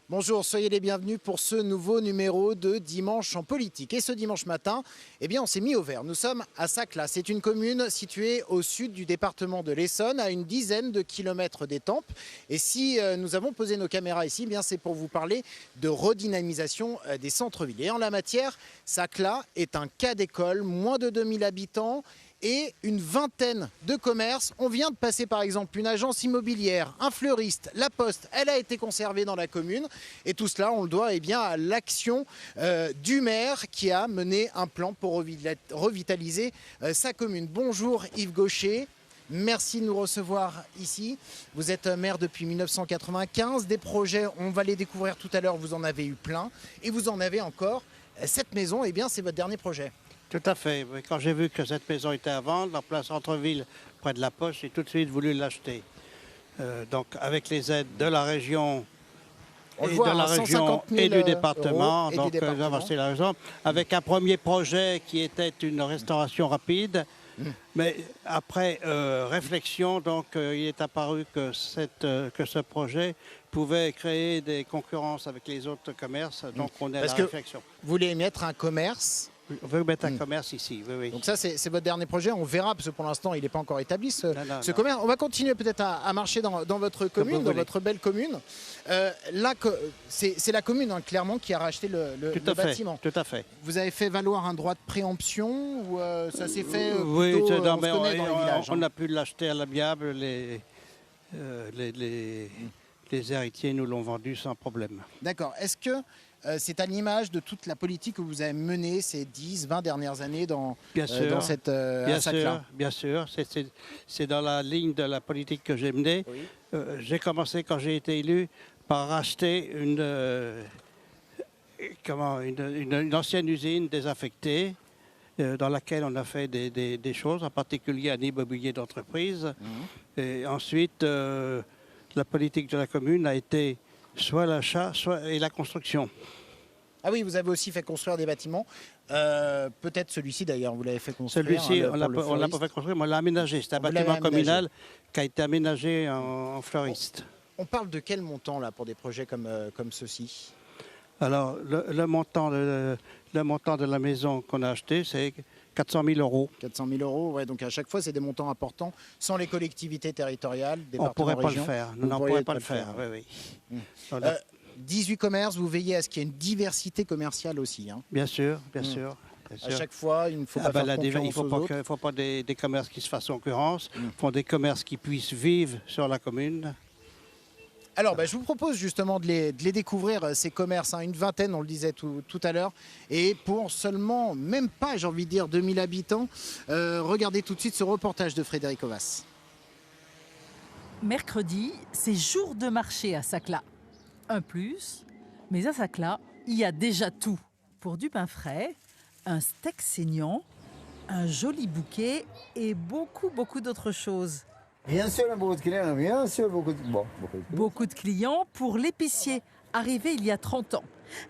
Bonjour, soyez les bienvenus pour ce nouveau numéro de Dimanche en politique. Et ce dimanche matin, on s'est mis au vert. Nous sommes à Saclaz. C'est une commune située au sud du département de l'Essonne, à une dizaine de kilomètres d'Étampes. Et si nous avons posé nos caméras ici, c'est pour vous parler de redynamisation des centres-villes. Et en la matière, Saclaz est un cas d'école, moins de 2000 habitants et une vingtaine de commerces. On vient de passer par exemple une agence immobilière, un fleuriste, la Poste, elle a été conservée dans la commune. Et tout cela, on le doit à l'action du maire qui a mené un plan pour revitaliser sa commune. Bonjour Yves Gaucher. Merci de nous recevoir ici. Vous êtes maire depuis 1995. Des projets, on va les découvrir tout à l'heure, vous en avez eu plein. Et vous en avez encore. Cette maison, c'est votre dernier projet. Tout à fait. Quand j'ai vu que cette maison était à vendre, en plein centre-ville, près de la Poste, j'ai tout de suite voulu l'acheter. Donc avec les aides de la région et du département, donc nous avons acheté la maison avec un premier projet qui était une restauration rapide. Mais après réflexion, il est apparu que ce projet pouvait créer des concurrences avec les autres commerces. Donc on est à la réflexion. Vous voulez mettre un commerce? On veut mettre un commerce ici, oui. Donc ça, c'est votre dernier projet. On verra, parce que pour l'instant, il n'est pas encore établi, ce commerce. On va continuer peut-être à marcher dans votre commune, dans votre belle commune. Là, c'est la commune, clairement, qui a racheté le bâtiment. Tout à fait. Vous avez fait valoir un droit de préemption ou ça s'est fait oui, plutôt, dans les villages, on a pu l'acheter à l'amiable. Les héritiers nous l'ont vendu sans problème. D'accord. Est-ce que c'est à l'image de toute la politique que vous avez menée ces 10-20 dernières années dans cette Saclaz? Bien sûr, c'est dans la ligne de la politique que j'ai menée. Oui. J'ai commencé, quand j'ai été élu, par racheter une ancienne usine désaffectée dans laquelle on a fait des choses, en particulier un immobilier d'entreprise. Et ensuite, la politique de la commune a été soit l'achat, et la construction. Ah oui, vous avez aussi fait construire des bâtiments. Peut-être celui-ci d'ailleurs, vous l'avez fait construire. Celui-ci, on ne l'a pas fait construire, mais on l'a aménagé. C'est un bâtiment communal qui a été aménagé en fleuriste. On parle de quel montant là pour des projets comme ceux-ci? Alors, le montant de la maison qu'on a acheté, c'est 400 000 euros. 400 000 euros, ouais, donc à chaque fois, c'est des montants importants. Sans les collectivités territoriales, on ne pourrait pas région, le faire. On ne pourrait pas le faire, oui. 18 commerces, vous veillez à ce qu'il y ait une diversité commerciale aussi. Hein. Bien sûr, bien sûr. À chaque fois, il ne faut pas faire concurrence il ne faut pas des commerces qui se fassent concurrence. Il faut des commerces qui puissent vivre sur la commune. Alors, je vous propose justement de les découvrir, ces commerces, une vingtaine, on le disait tout à l'heure, et pour seulement, même pas, j'ai envie de dire, 2000 habitants. Regardez tout de suite ce reportage de Frédéric Ovas. Mercredi, c'est jour de marché à Saclaz. Un plus, mais à Saclaz, il y a déjà tout. Pour du pain frais, un steak saignant, un joli bouquet et beaucoup d'autres choses. Bien sûr, beaucoup de clients, bien sûr, Beaucoup de clients pour l'épicier, arrivé il y a 30 ans.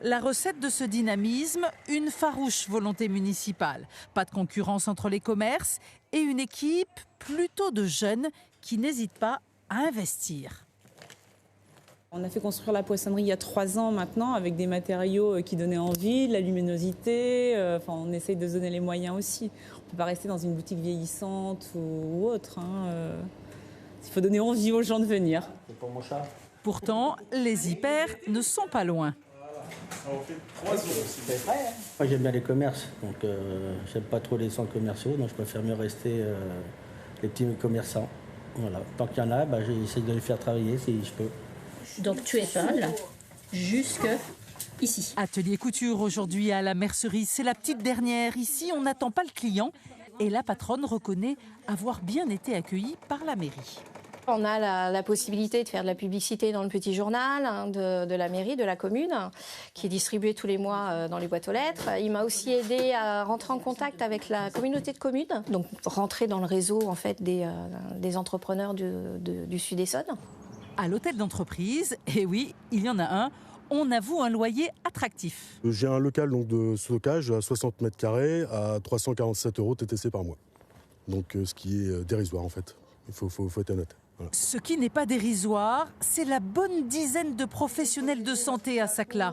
La recette de ce dynamisme, une farouche volonté municipale. Pas de concurrence entre les commerces et une équipe plutôt de jeunes qui n'hésitent pas à investir. On a fait construire la poissonnerie il y a 3 ans maintenant avec des matériaux qui donnaient envie, de la luminosité. On essaye de se donner les moyens aussi. On ne peut pas rester dans une boutique vieillissante ou autre. Il faut donner envie aux gens de venir. C'est pour mon chat. Pourtant, les hyper ne sont pas loin. Moi j'aime bien les commerces, donc j'aime pas trop les centres commerciaux, donc je préfère mieux rester les petits commerçants. Voilà. Tant qu'il y en a, j'essaie de les faire travailler si je peux. Donc tu étales jusque ici. Atelier couture aujourd'hui à la mercerie, c'est la petite dernière. Ici, on n'attend pas le client et la patronne reconnaît avoir bien été accueillie par la mairie. On a la possibilité de faire de la publicité dans le petit journal de la mairie, de la commune, qui est distribué tous les mois dans les boîtes aux lettres. Il m'a aussi aidé à rentrer en contact avec la communauté de communes, donc rentrer dans le réseau en fait, des entrepreneurs du Sud-Essonne. À l'hôtel d'entreprise, et oui, il y en a un, on avoue un loyer attractif. J'ai un local donc, de stockage à 60 mètres carrés à 347 € TTC par mois. Donc ce qui est dérisoire en fait, il faut être honnête. Voilà. Ce qui n'est pas dérisoire, c'est la bonne dizaine de professionnels de santé à Saclay.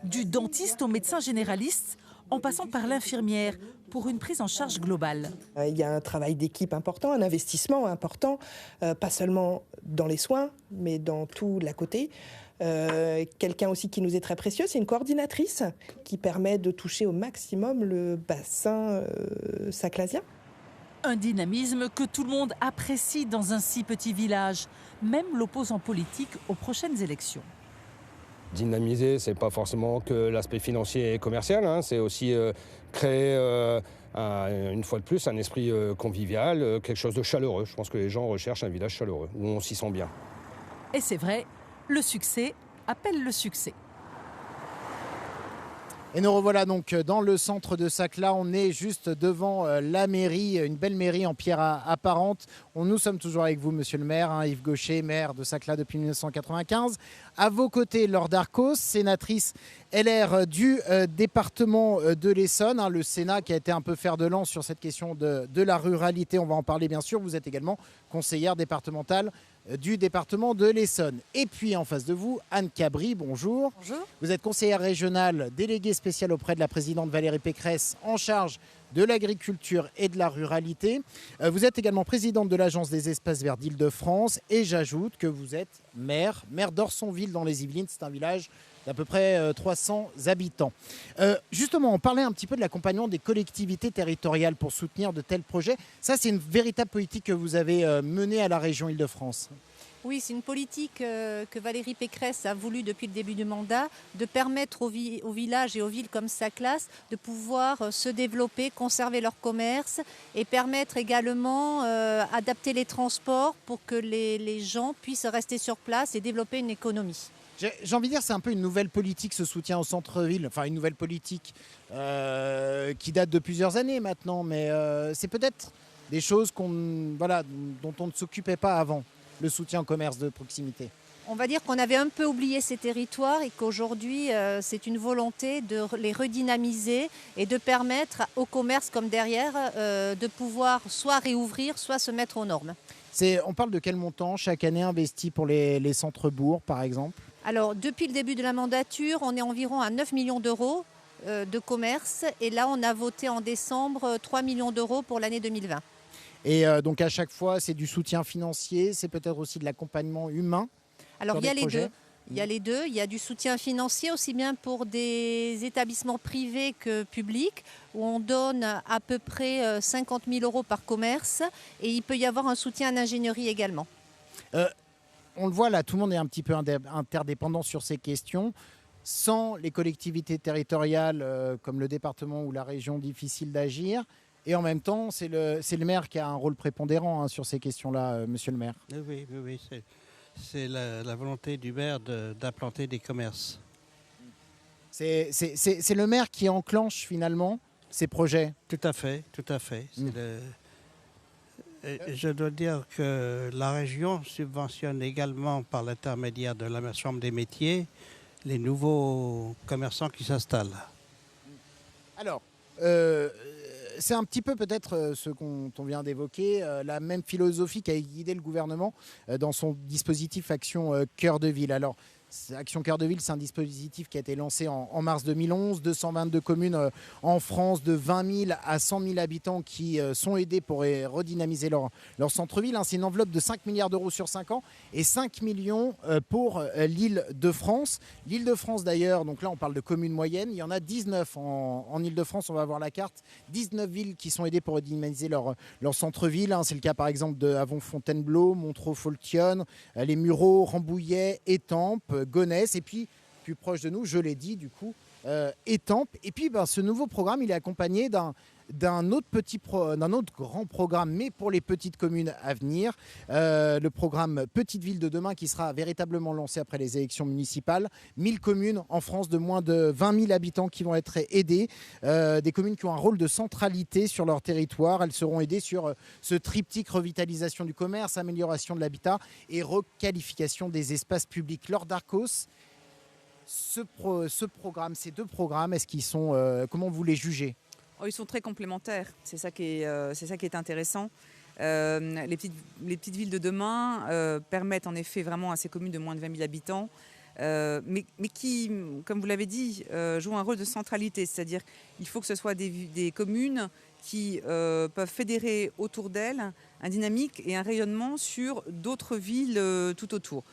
Du dentiste au médecin généraliste, en passant par l'infirmière, pour une prise en charge globale. Il y a un travail d'équipe important, un investissement important, pas seulement dans les soins, mais dans tout l'à côté. Quelqu'un aussi qui nous est très précieux, c'est une coordinatrice qui permet de toucher au maximum le bassin saclasien. Un dynamisme que tout le monde apprécie dans un si petit village, même l'opposant politique aux prochaines élections. Dynamiser, ce n'est pas forcément que l'aspect financier et commercial, hein, c'est aussi créer, une fois de plus, un esprit convivial, quelque chose de chaleureux. Je pense que les gens recherchent un village chaleureux, où on s'y sent bien. Et c'est vrai, le succès appelle le succès. Et nous revoilà donc dans le centre de Saclay. On est juste devant la mairie, une belle mairie en pierre apparente. Nous sommes toujours avec vous, monsieur le maire, Yves Gaucher, maire de Saclay depuis 1995. À vos côtés, Laure Darcos, sénatrice LR du département de l'Essonne. Le Sénat qui a été un peu fer de lance sur cette question de la ruralité. On va en parler bien sûr. Vous êtes également conseillère départementale du département de l'Essonne. Et puis en face de vous, Anne Cabri, bonjour. Bonjour. Vous êtes conseillère régionale, déléguée spéciale auprès de la présidente Valérie Pécresse en charge de l'agriculture et de la ruralité. Vous êtes également présidente de l'Agence des espaces verts d'Île-de-France et j'ajoute que vous êtes maire d'Orsonville dans les Yvelines. C'est un village d'à peu près 300 habitants. Justement, on parlait un petit peu de l'accompagnement des collectivités territoriales pour soutenir de tels projets. Ça, c'est une véritable politique que vous avez menée à la région Île-de-France. Oui, c'est une politique que Valérie Pécresse a voulu depuis le début du mandat, de permettre aux villages et aux villes comme Saclay de pouvoir se développer, conserver leur commerce et permettre également d'adapter les transports pour que les gens puissent rester sur place et développer une économie. J'ai envie de dire c'est un peu une nouvelle politique, ce soutien au centre-ville, enfin une nouvelle politique qui date de plusieurs années maintenant, mais c'est peut-être des choses dont on ne s'occupait pas avant, le soutien au commerce de proximité. On va dire qu'on avait un peu oublié ces territoires et qu'aujourd'hui c'est une volonté de les redynamiser et de permettre au commerce comme derrière de pouvoir soit réouvrir, soit se mettre aux normes. On parle de quel montant chaque année investi pour les centres-bourgs par exemple ? Alors, depuis le début de la mandature, on est environ à 9 millions d'euros de commerce. Et là, on a voté en décembre 3 millions d'euros pour l'année 2020. Et donc, à chaque fois, c'est du soutien financier, c'est peut-être aussi de l'accompagnement humain. Alors, il y a les deux. Il y a les deux. Il y a du soutien financier aussi bien pour des établissements privés que publics, où on donne à peu près 50 000 euros par commerce. Et il peut y avoir un soutien en ingénierie également. On le voit là, tout le monde est un petit peu interdépendant sur ces questions. Sans les collectivités territoriales comme le département ou la région, difficile d'agir. Et en même temps, c'est le maire qui a un rôle prépondérant sur ces questions-là, monsieur le maire. Oui, c'est la volonté du maire d'implanter des commerces. C'est le maire qui enclenche finalement ces projets. Tout à fait. Je dois dire que la région subventionne également par l'intermédiaire de la Chambre des métiers les nouveaux commerçants qui s'installent. Alors, c'est un petit peu peut-être ce qu'on vient d'évoquer, la même philosophie qui a guidé le gouvernement dans son dispositif Action Cœur de Ville. Alors, Action Cœur de Ville, c'est un dispositif qui a été lancé en mars 2011. 222 communes en France de 20 000 à 100 000 habitants qui sont aidés pour redynamiser leur centre-ville. C'est une enveloppe de 5 milliards d'euros sur 5 ans et 5 millions pour l'Île-de-France. L'Île-de-France d'ailleurs, donc là on parle de communes moyennes, il y en a 19 en Île-de-France, on va voir la carte. 19 villes qui sont aidées pour redynamiser leur centre-ville. C'est le cas par exemple de Avon-Fontainebleau, Montreux-Faultionne, les Mureaux, Rambouillet, Étampes, Gonesse et puis plus proche de nous, je l'ai dit du coup, Étampes. Et puis ce nouveau programme, il est accompagné d'un autre grand programme, mais pour les petites communes à venir, le programme Petite Ville de demain qui sera véritablement lancé après les élections municipales. 1000 communes en France de moins de 20 000 habitants qui vont être aidées, des communes qui ont un rôle de centralité sur leur territoire. Elles seront aidées sur ce triptyque revitalisation du commerce, amélioration de l'habitat et requalification des espaces publics. Laure Darcos, ces deux programmes, est-ce qu'ils sont, comment vous les jugez ? Ils sont très complémentaires, c'est ça qui est intéressant. Les petites villes de demain permettent en effet vraiment à ces communes de moins de 20 000 habitants, mais qui, comme vous l'avez dit, jouent un rôle de centralité. C'est-à-dire qu'il faut que ce soit des communes qui peuvent fédérer autour d'elles un dynamique et un rayonnement sur d'autres villes tout autour.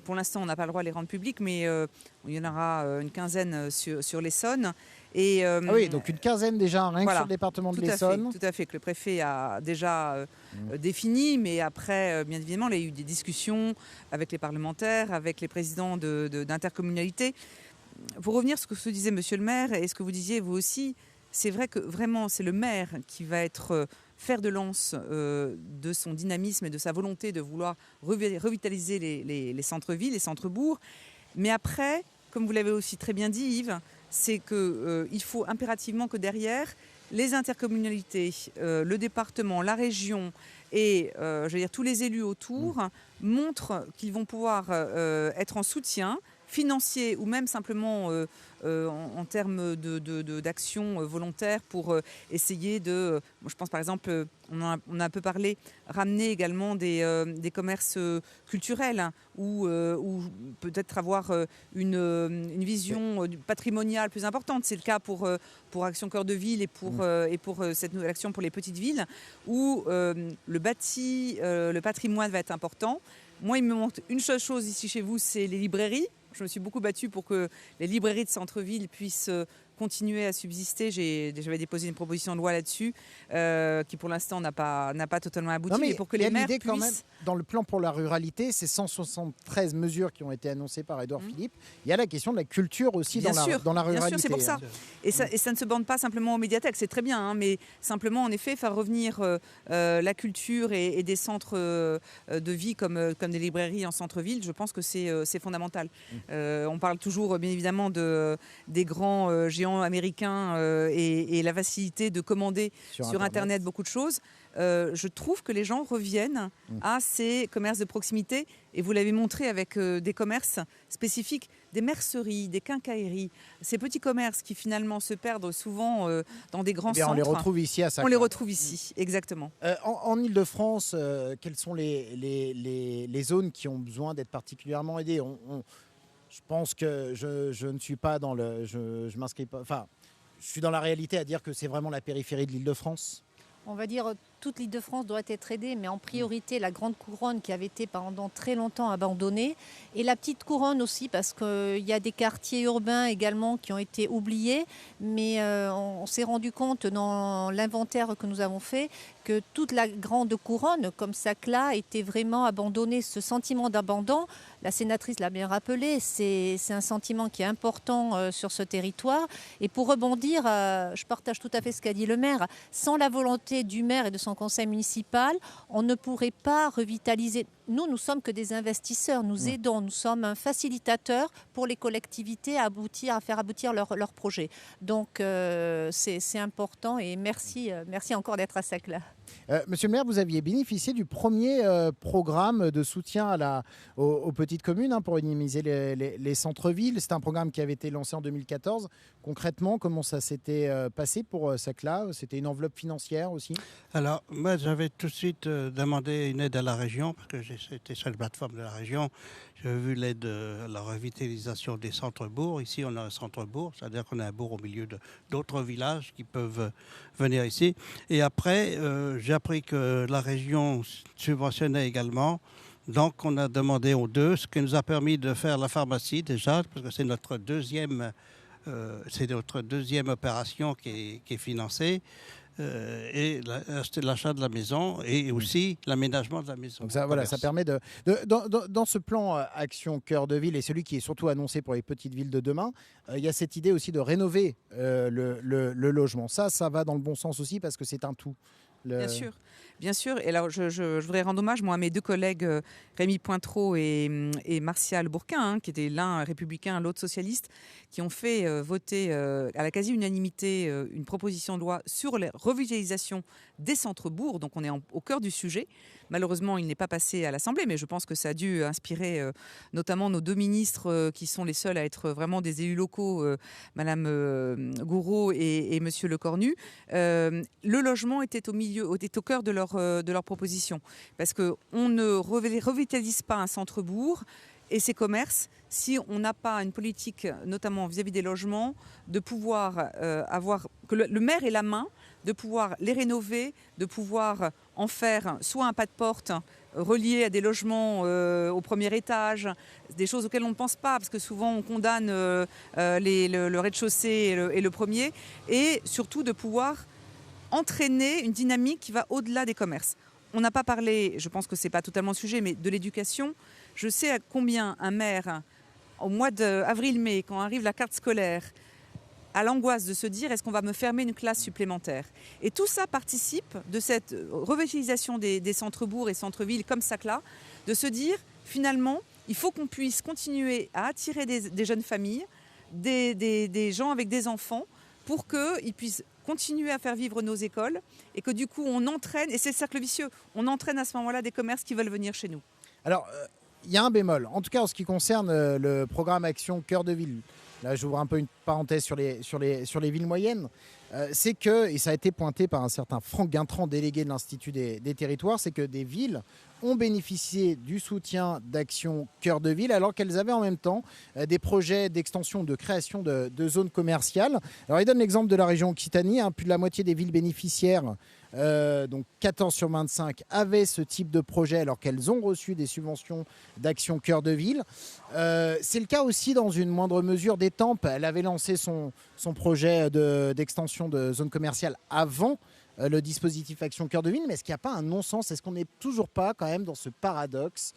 Pour l'instant, on n'a pas le droit de les rendre publics, mais il y en aura une quinzaine sur l'Essonne. Oui, donc une quinzaine déjà, rien que sur le département de l'Essonne. Tout à fait, que le préfet a déjà défini, mais après, bien évidemment, il y a eu des discussions avec les parlementaires, avec les présidents d'intercommunalités. Pour revenir sur ce que disait Monsieur le maire et ce que vous disiez vous aussi, c'est vrai que vraiment, c'est le maire qui va être fer de lance de son dynamisme et de sa volonté de vouloir revitaliser les centres-villes, les centres-bourgs. Mais après, comme vous l'avez aussi très bien dit, Yves, c'est qu'il faut impérativement que derrière, les intercommunalités, le département, la région et tous les élus autour montrent qu'ils vont pouvoir être en soutien financier ou même simplement en termes d'action volontaire pour essayer de, je pense par exemple, on a un peu parlé, ramener également des commerces culturels ou peut-être avoir une vision patrimoniale plus importante. C'est le cas pour Action Cœur de Ville et pour cette nouvelle action pour les petites villes où le bâti, le patrimoine va être important. Moi, il me manque une seule chose ici chez vous, c'est les librairies. Je me suis beaucoup battue pour que les librairies de centre-ville puissent continuer à subsister. J'avais déposé une proposition de loi là-dessus qui pour l'instant n'a pas totalement abouti. Non, mais pour que les maires puissent... quand même, dans le plan pour la ruralité, ces 173 mesures qui ont été annoncées par Édouard Philippe, il y a la question de la culture aussi dans la ruralité. Bien sûr, c'est pour ça. Et ça ne se borne pas simplement aux médiathèques, c'est très bien, hein, mais simplement en effet faire revenir la culture et des centres de vie comme des librairies en centre-ville, je pense que c'est fondamental. On parle toujours bien évidemment des grands géants américains et la facilité de commander sur Internet beaucoup de choses. Je trouve que les gens reviennent à ces commerces de proximité et vous l'avez montré avec des commerces spécifiques, des merceries, des quincailleries, ces petits commerces qui finalement se perdent souvent dans des grands centres. On les retrouve ici à Saclay. On les retrouve ici, exactement. En Ile-de-France, quelles sont les zones qui ont besoin d'être particulièrement aidées? Je pense que je ne suis pas dans le... Je m'inscris pas... Enfin, je suis dans la réalité à dire que c'est vraiment la périphérie de l'Île-de-France. On va dire toute l'Île-de-France doit être aidée, mais en priorité la grande couronne qui avait été pendant très longtemps abandonnée et la petite couronne aussi parce qu'il y a des quartiers urbains également qui ont été oubliés, mais on s'est rendu compte dans l'inventaire que nous avons fait que toute la grande couronne comme Saclay était vraiment abandonnée. Ce sentiment d'abandon, la sénatrice l'a bien rappelé, c'est un sentiment qui est important sur ce territoire. Et pour rebondir, je partage tout à fait ce qu'a dit le maire, sans la volonté du maire et de son conseil municipal, on ne pourrait pas revitaliser. Nous sommes que des investisseurs, nous aidons, nous sommes un facilitateur pour les collectivités à faire aboutir leurs projets. Donc c'est important et merci encore d'être à Saclay. Monsieur le maire, vous aviez bénéficié du premier programme de soutien aux petites communes pour dynamiser les centres-villes. C'est un programme qui avait été lancé en 2014. Concrètement, comment ça s'était passé pour Saclay? C'était une enveloppe financière aussi? Alors, moi, j'avais tout de suite demandé une aide à la région, parce que j'étais sur la plateforme de la région. J'ai vu l'aide à la revitalisation des centres-bourgs. Ici, on a un centre-bourg, c'est-à-dire qu'on a un bourg au milieu d'autres villages qui peuvent venir ici. Et après, j'ai appris que la région subventionnait également. Donc, on a demandé aux deux, ce qui nous a permis de faire la pharmacie déjà, parce que c'est notre deuxième opération qui est financée. Et l'achat de la maison et aussi l'aménagement de la maison. Donc ça permet dans ce plan Action Cœur de Ville et celui qui est surtout annoncé pour les petites villes de demain, il y a cette idée aussi de rénover le logement. Ça va dans le bon sens aussi parce que c'est un tout. Bien sûr. Et alors, je voudrais rendre hommage à mes deux collègues Rémi Pointreau et Martial Bourquin, qui étaient l'un républicain, l'autre socialiste, qui ont fait voter à la quasi-unanimité une proposition de loi sur la revitalisation des centres-bourgs. Donc on est au cœur du sujet. Malheureusement, il n'est pas passé à l'Assemblée, mais je pense que ça a dû inspirer notamment nos 2 ministres qui sont les seuls à être vraiment des élus locaux, Madame Gourault et Monsieur Lecornu. Le logement était au cœur de leur proposition, parce qu'on ne revitalise pas un centre-bourg et ses commerces si on n'a pas une politique, notamment vis-à-vis des logements, de pouvoir que le maire ait la main, de pouvoir les rénover, de pouvoir en faire soit un pas de porte relié à des logements au premier étage, des choses auxquelles on ne pense pas, parce que souvent on condamne le rez-de-chaussée et le premier, et surtout de pouvoir entraîner une dynamique qui va au-delà des commerces. On n'a pas parlé, je pense que ce n'est pas totalement le sujet, mais de l'éducation. Je sais à combien un maire, au mois d'avril-mai, quand arrive la carte scolaire, a l'angoisse de se dire est-ce qu'on va me fermer une classe supplémentaire. Et tout ça participe de cette revitalisation des centres-bourgs et centres-villes comme Saclay, de se dire finalement il faut qu'on puisse continuer à attirer des jeunes familles, des gens avec des enfants, pour qu'ils puissent continuer à faire vivre nos écoles et que du coup on entraîne, et c'est le cercle vicieux, on entraîne à ce moment-là des commerces qui veulent venir chez nous. Alors, il y a un bémol, en tout cas en ce qui concerne le programme Action Cœur de Ville. Là, j'ouvre un peu une parenthèse sur les villes moyennes. C'est que, et ça a été pointé par un certain Franck Guintran, délégué de l'Institut des territoires, c'est que des villes ont bénéficié du soutien d'Action Cœur de Ville alors qu'elles avaient en même temps des projets d'extension, de création de zones commerciales. Alors, il donne l'exemple de la région Occitanie, plus de la moitié des villes bénéficiaires, donc 14 sur 25, avaient ce type de projet alors qu'elles ont reçu des subventions d'Action Cœur de Ville. C'est le cas aussi dans une moindre mesure d'Étampes. Elle avait lancé son projet d'extension de zones commerciales avant le dispositif Action Cœur de Ville, mais est-ce qu'il n'y a pas un non-sens? Est-ce qu'on n'est toujours pas quand même dans ce paradoxe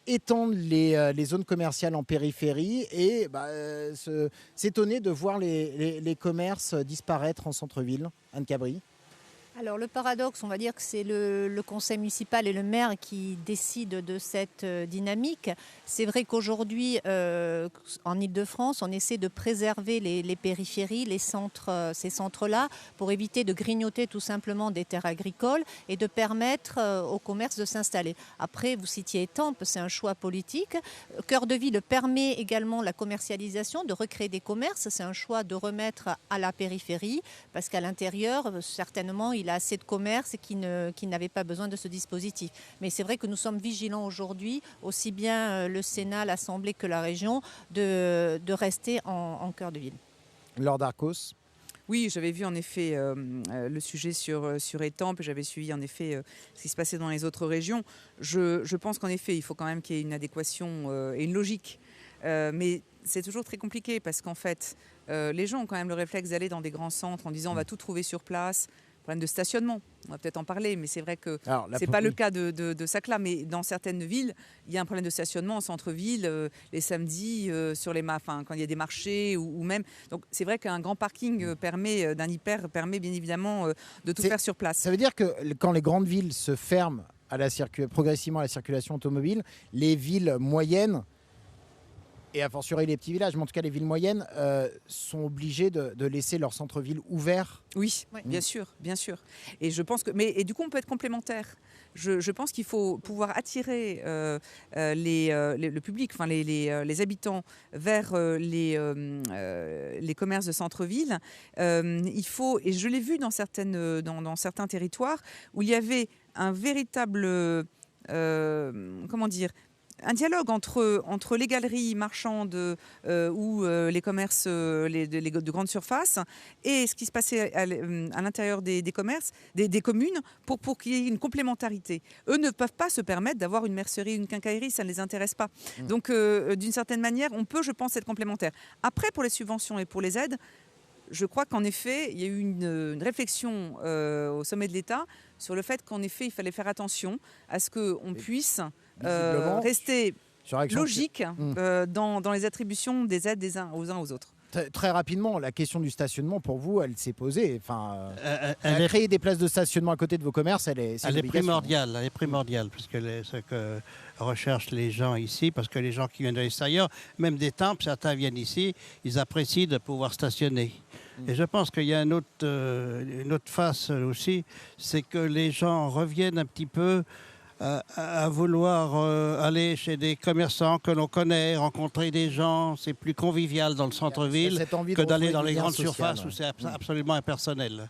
étendre les zones commerciales en périphérie et s'étonner de voir les commerces disparaître en centre-ville? Anne Cabri. Alors le paradoxe, on va dire que c'est le conseil municipal et le maire qui décident de cette dynamique. C'est vrai qu'aujourd'hui, en Ile-de-France, on essaie de préserver les périphéries, ces centres-là, pour éviter de grignoter tout simplement des terres agricoles et de permettre au commerce de s'installer. Après, vous citiez Étampes, c'est un choix politique. Cœur de Ville permet également la commercialisation, de recréer des commerces. C'est un choix de remettre à la périphérie, parce qu'à l'intérieur, certainement, il a assez de commerces qui n'avaient pas besoin de ce dispositif. Mais c'est vrai que nous sommes vigilants aujourd'hui, aussi bien le Sénat, l'Assemblée que la région, de rester en cœur de ville. Laure Darcos. Oui, j'avais vu en effet le sujet sur Étampes, j'avais suivi en effet ce qui se passait dans les autres régions. Je pense qu'en effet, il faut quand même qu'il y ait une adéquation et une logique. Mais c'est toujours très compliqué parce qu'en fait, les gens ont quand même le réflexe d'aller dans des grands centres en disant on va tout trouver sur place. Problème de stationnement, on va peut-être en parler, mais c'est vrai que ce n'est pas le cas de Saclay, mais dans certaines villes, il y a un problème de stationnement en centre-ville, les samedis, quand il y a des marchés ou même. Donc c'est vrai qu'un grand parking permet bien évidemment de tout faire sur place. Ça veut dire que quand les grandes villes se ferment progressivement à la circulation automobile, les villes moyennes, et a fortiori les petits villages, mais en tout cas les villes moyennes, sont obligées de laisser leur centre-ville ouvert. Oui, bien sûr. Et je pense et du coup, on peut être complémentaires. Je pense qu'il faut pouvoir attirer le public, les habitants vers les commerces de centre-ville. Il faut, et je l'ai vu dans certains territoires où il y avait un véritable un dialogue entre les galeries marchandes ou les commerces de grande surface et ce qui se passait à l'intérieur des commerces, des communes, pour qu'il y ait une complémentarité. Eux ne peuvent pas se permettre d'avoir une mercerie, une quincaillerie, ça ne les intéresse pas. Donc, d'une certaine manière, on peut, je pense, être complémentaire. Après, pour les subventions et pour les aides, je crois qu'en effet, il y a eu une réflexion au sommet de l'État sur le fait qu'en effet, il fallait faire attention à ce qu'on puisse rester logique dans les attributions des aides des uns aux autres. Très rapidement, la question du stationnement, pour vous, elle s'est posée. Enfin, créer des places de stationnement à côté de vos commerces, elle est primordiale. Elle est primordiale, puisque ce que recherchent les gens ici, parce que les gens qui viennent de l'extérieur, même des temples, certains viennent ici, ils apprécient de pouvoir stationner. Et je pense qu'il y a une autre face aussi, c'est que les gens reviennent un petit peu à vouloir aller chez des commerçants que l'on connaît, rencontrer des gens. C'est plus convivial dans le centre-ville que d'aller dans les grandes surfaces où c'est absolument impersonnel.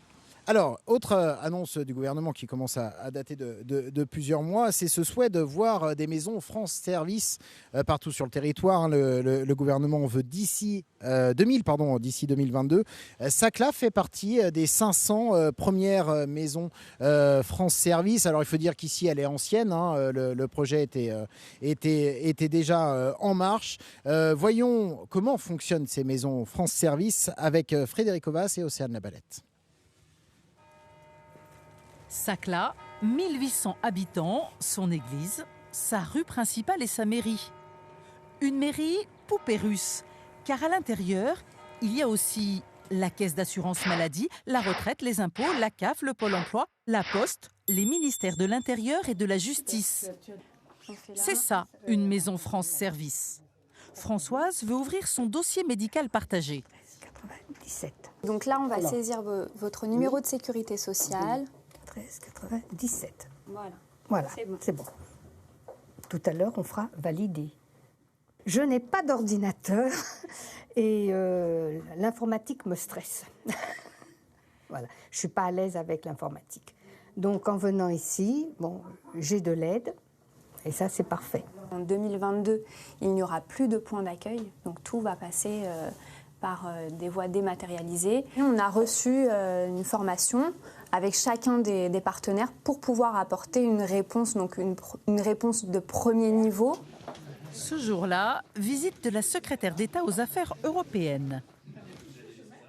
Alors, autre annonce du gouvernement qui commence à dater de plusieurs mois, c'est ce souhait de voir des maisons France Service partout sur le territoire. Le gouvernement veut d'ici 2022. Saclay fait partie des 500 premières maisons France Service. Alors, il faut dire qu'ici, elle est ancienne. Le projet était déjà en marche. Voyons comment fonctionnent ces maisons France Service avec Frédéric Ovas et Océane Labalette. Saclay, 1800 habitants, son église, sa rue principale et sa mairie. Une mairie poupée russe, car à l'intérieur, il y a aussi la caisse d'assurance maladie, la retraite, les impôts, la CAF, le Pôle emploi, la Poste, les ministères de l'Intérieur et de la Justice. C'est ça, une maison France Service. Françoise veut ouvrir son dossier médical partagé. 97. Donc là, on va saisir votre numéro de sécurité sociale. 97. Voilà, c'est bon. Tout à l'heure, on fera valider. Je n'ai pas d'ordinateur et l'informatique me stresse. Voilà, je ne suis pas à l'aise avec l'informatique. Donc en venant ici, j'ai de l'aide et ça, c'est parfait. En 2022, il n'y aura plus de points d'accueil, donc tout va passer par des voies dématérialisées. On a reçu une formation avec chacun des partenaires pour pouvoir apporter une réponse, donc une réponse de premier niveau. Ce jour-là, visite de la secrétaire d'État aux affaires européennes.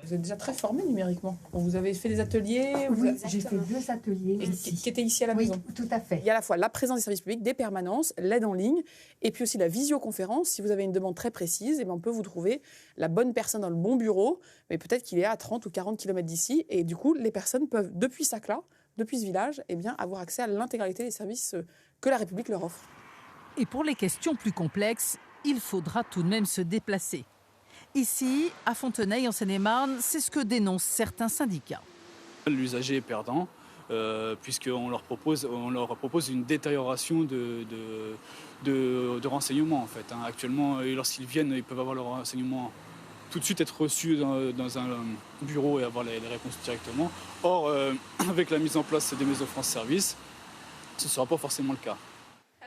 Vous êtes déjà très formé numériquement. Vous avez fait des ateliers. Oui, j'ai fait 2 ateliers. Qui étaient ici à la maison. Tout à fait. Il y a à la fois la présence des services publics, des permanences, l'aide en ligne, et puis aussi la visioconférence. Si vous avez une demande très précise, on peut vous trouver la bonne personne dans le bon bureau, mais peut-être qu'il est à 30 ou 40 km d'ici. Et du coup, les personnes peuvent, depuis Saclay, depuis ce village, avoir accès à l'intégralité des services que la République leur offre. Et pour les questions plus complexes, il faudra tout de même se déplacer. Ici, à Fontenay, en Seine-et-Marne, c'est ce que dénoncent certains syndicats. L'usager est perdant, puisqu'on leur propose une détérioration de renseignements. En fait. Actuellement, lorsqu'ils viennent, ils peuvent avoir leurs renseignements tout de suite être reçus dans un bureau et avoir les réponses directement. Or, avec la mise en place des maisons France Service, ce ne sera pas forcément le cas.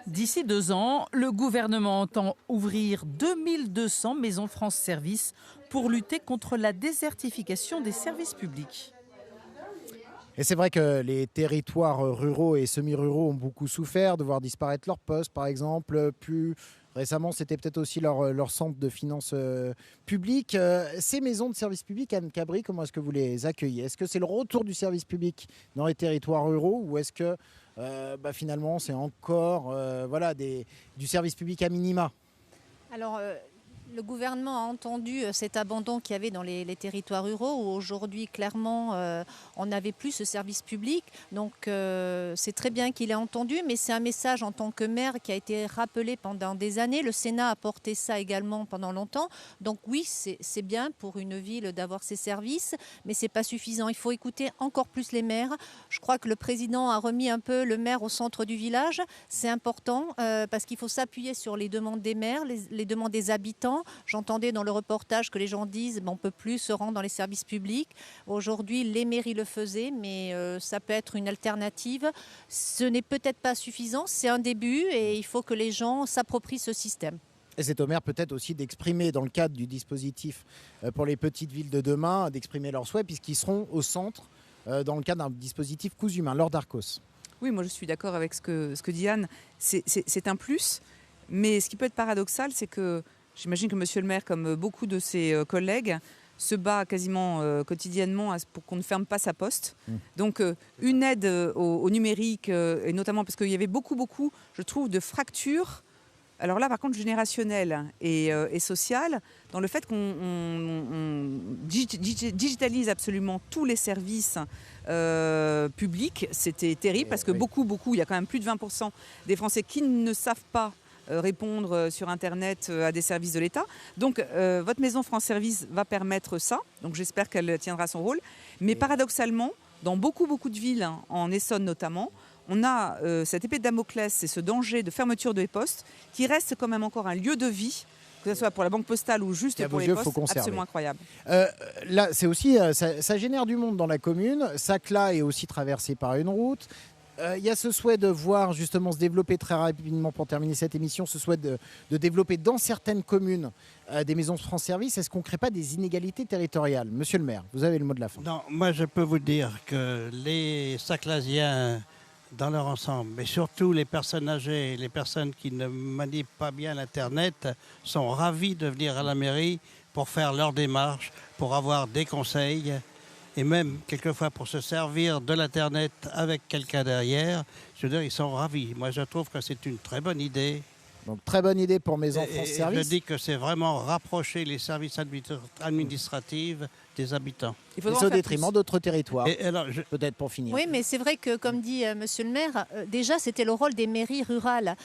D'ici 2 ans, le gouvernement entend ouvrir 2200 maisons France Service pour lutter contre la désertification des services publics. Et c'est vrai que les territoires ruraux et semi-ruraux ont beaucoup souffert de voir disparaître leurs postes, par exemple. Plus récemment, c'était peut-être aussi leur centre de finances publiques. Ces maisons de services publics, Anne Cabri, comment est-ce que vous les accueillez? Est-ce que c'est le retour du service public dans les territoires ruraux ou est-ce que finalement c'est encore du service public à minima? Alors, le gouvernement a entendu cet abandon qu'il y avait dans les territoires ruraux où aujourd'hui, clairement, on n'avait plus ce service public. Donc, c'est très bien qu'il ait entendu, mais c'est un message en tant que maire qui a été rappelé pendant des années. Le Sénat a porté ça également pendant longtemps. Donc oui, c'est bien pour une ville d'avoir ces services, mais ce n'est pas suffisant. Il faut écouter encore plus les maires. Je crois que le président a remis un peu le maire au centre du village. C'est important parce qu'il faut s'appuyer sur les demandes des maires, les demandes des habitants. J'entendais dans le reportage que les gens disent on ne peut plus se rendre dans les services publics. Aujourd'hui, les mairies le faisaient, mais ça peut être une alternative. Ce n'est peut-être pas suffisant, c'est un début et il faut que les gens s'approprient ce système. Et c'est au maire peut-être aussi d'exprimer dans le cadre du dispositif pour les petites villes de demain, d'exprimer leurs souhaits puisqu'ils seront au centre dans le cadre d'un dispositif Cousu Humain. Laure Darcos. Oui, moi je suis d'accord avec ce que dit Anne. C'est un plus, mais ce qui peut être paradoxal, c'est que j'imagine que monsieur le maire, comme beaucoup de ses collègues, se bat quasiment quotidiennement pour qu'on ne ferme pas sa poste. Donc une aide au numérique, et notamment parce qu'il y avait beaucoup, je trouve, de fractures Alors là, par contre, générationnel et social, dans le fait qu'on digitalise absolument tous les services publics, c'était terrible parce que beaucoup, il y a quand même plus de 20% des Français qui ne savent pas répondre sur Internet à des services de l'État. Donc, votre maison France Service va permettre ça. Donc, j'espère qu'elle tiendra son rôle. Mais paradoxalement, dans beaucoup de villes, en Essonne notamment, on a cette épée de Damoclès et ce danger de fermeture des postes qui reste quand même encore un lieu de vie, que ce soit pour la banque postale ou juste pour les postes, absolument incroyable. Là, c'est aussi, ça génère du monde dans la commune. Saclay est aussi traversé par une route. Il y a ce souhait de voir justement se développer très rapidement, pour terminer cette émission, ce souhait de développer dans certaines communes des maisons France Service. Est-ce qu'on ne crée pas des inégalités territoriales? Monsieur le maire, vous avez le mot de la fin. Non, moi je peux vous dire que les Saclasiens dans leur ensemble, mais surtout les personnes âgées, les personnes qui ne manient pas bien l'Internet, sont ravis de venir à la mairie pour faire leur démarche, pour avoir des conseils et même quelquefois pour se servir de l'Internet avec quelqu'un derrière. Je veux dire, ils sont ravis. Moi, je trouve que c'est une très bonne idée. Donc, très bonne idée pour Maison France Service. Je dis que c'est vraiment rapprocher les services administratifs des habitants. Il faudra au détriment d'autres territoires, peut-être pour finir. Oui, mais c'est vrai que, comme dit Monsieur le maire, déjà, c'était le rôle des mairies rurales.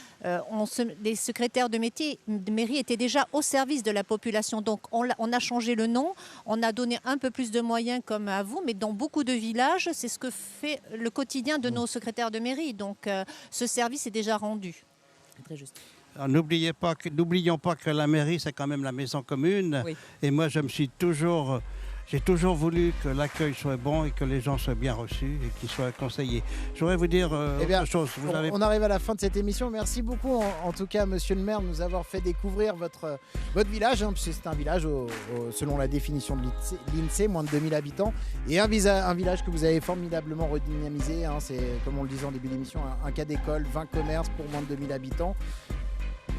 Les secrétaires de mairie étaient déjà au service de la population. Donc, on a changé le nom, on a donné un peu plus de moyens comme à vous, mais dans beaucoup de villages, c'est ce que fait le quotidien de nos secrétaires de mairie. Donc, ce service est déjà rendu. Très juste. N'oublions pas que la mairie, c'est quand même la maison commune. Oui. Et moi, j'ai toujours voulu que l'accueil soit bon et que les gens soient bien reçus et qu'ils soient conseillés. Je voudrais vous dire autre chose. On arrive à la fin de cette émission. Merci beaucoup, en tout cas, monsieur le maire, de nous avoir fait découvrir votre village, puisque c'est un village, selon la définition de l'INSEE, moins de 2000 habitants, et un village que vous avez formidablement redynamisé. C'est, comme on le disait en début d'émission, un cas d'école, 20 commerces pour moins de 2000 habitants.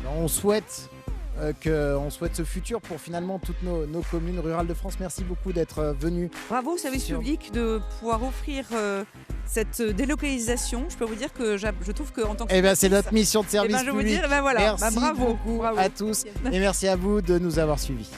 On souhaite ce futur pour finalement toutes nos communes rurales de France. Merci beaucoup d'être venu. Bravo au service public de pouvoir offrir cette délocalisation. Je peux vous dire que je trouve qu'en tant que... c'est notre mission de service public. Je veux dire, voilà, merci bravo beaucoup à tous et merci à vous de nous avoir suivis.